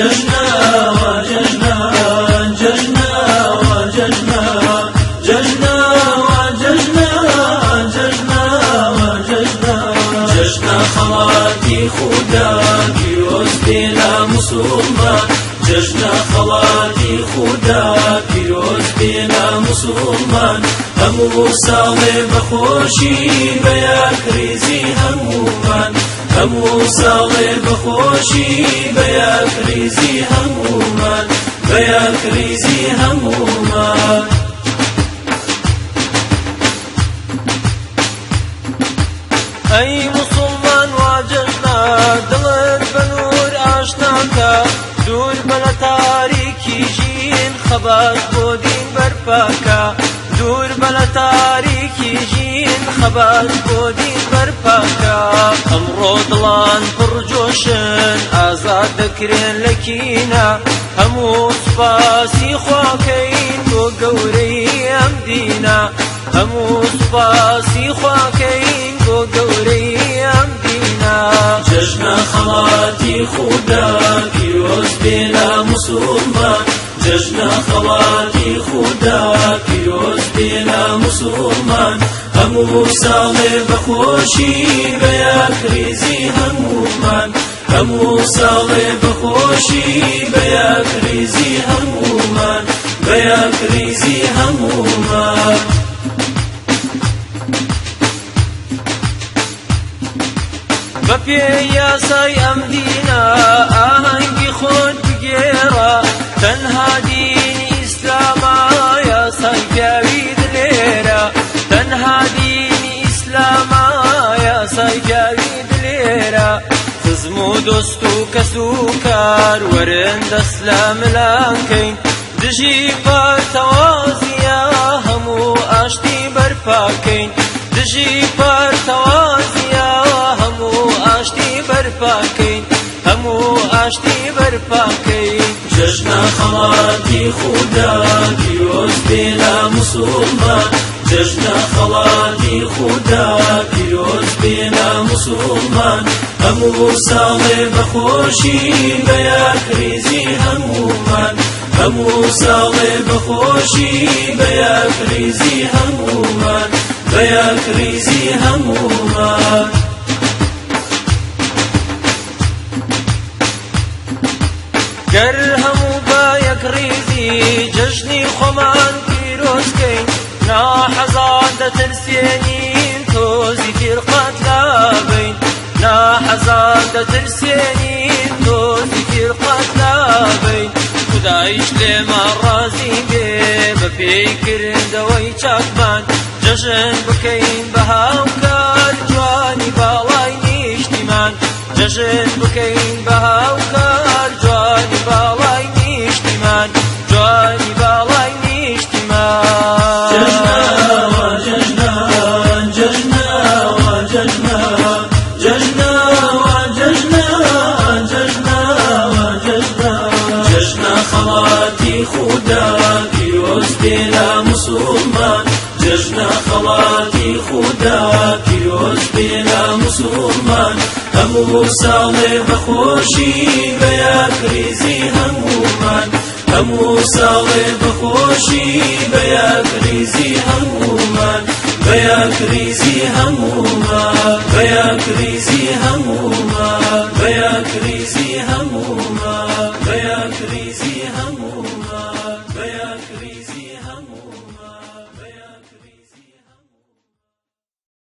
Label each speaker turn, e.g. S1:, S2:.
S1: ججنا وججنا ججنا وججنا ججنا وججنا ججنا وججنا ججنا خلاتي خدا پیروز بلا مسلمان ججنا خلاتي خدا پیروز بلا مسلمان همو ساڵێ بەخۆشی بەیەک ریزی هەموومان همو ساڵێ بەخۆشی بەیەک ریزی هەموومان بەیەک ریزی هەموومان
S2: ئەی موسڵمان واجەژنا دڵت بە نور ئاشناکە دوور بە لە تاریکی ژین خەبات بۆ دین بەرپاکە دوور بە لە تاریکی ژین خەبات بۆ دین بەرپاکە ئەمڕۆ دڵان پڕجۆشن ئازاد دەکرێن لە کینە هەموو سوپاسی خواکەین بۆ گەورەی ئەم دینە هەموو سوپاسی خواکەین بۆ گەورەی ئەم دینە
S1: ججنا خەڵاتی خودا پیرۆز بێلا مسلمان ججنا خەڵاتی خودا پیرۆز بێلا مسلمان هەموو ساڵێ بەخۆشی بەیەک ریزی هەموومان هەموو ساڵێ بەخۆشی بەیەک ریزی هەموومان بەیەک ریزی هەموومان
S2: بەپێ یاسای ئەم دینە ئاهەنگی خۆت بگێڕە تەنها دینی ئیسلامە یاسای پیاوی دلێرە تەنها دینی ئیسلامە یاسای پیاوی دلێرە خزم و دۆست و کەس و کار وەرن دەست لە ملانکەین دژی پارتەوازیە هەموو ئاشتی بەرپاکەین دژی پارتەوازیە هەموو ئاشتی بەرپاکەین هەموو ئاشتی بەرپاکەین
S1: ججنا خەڵاتی خودا پیرۆز بێلا مسلمان ججنا خەڵاتی خودا پیرۆز بێلا مسلمان هەموو ساڵێ بەخۆشی بەیەک ریزی هەموومان هەموو ساڵێ بەخۆشی بەیەک ریزی هەموومان بەیەک ریزی هەموومان
S2: گەر هەموو بە یەک ریزی جەژنی خۆمان پیرۆزکەین ناحەزان دەترسێنین تۆزی فرقەت لابین ناحەزان دەترسێنین تۆزی فرقەت لابین خدایش لێمان ڕازی بێ بە پێیکردنەوەی چاکمان جەژن بکەین بە هاوکار جوانی باڵای نیشتیمان جەژن بکەین بە هاوکار جوانی باڵای نیشتیمان جوانی باڵای نیشتیمان
S1: ججنا وججنا ججنا وججنا ججنا وججنا ججنا وججنا ججنا خەڵاتی خودا پیرۆز بێلا مسلمان ججنا خەڵاتی خودا پیرۆز بێلا مسلمان هەموو ساڵێ بەخۆشی بەیەک ریزی هەموومان هەموو ساڵێ بەخۆشی بەیەک ریزی هەموومان بەیەک ریزی هەموومان بەیەک ریزی هەموومان بەیەک ریزی هەموومان بەیەک ریزی هەموومان بەیەک ریزی هەموومان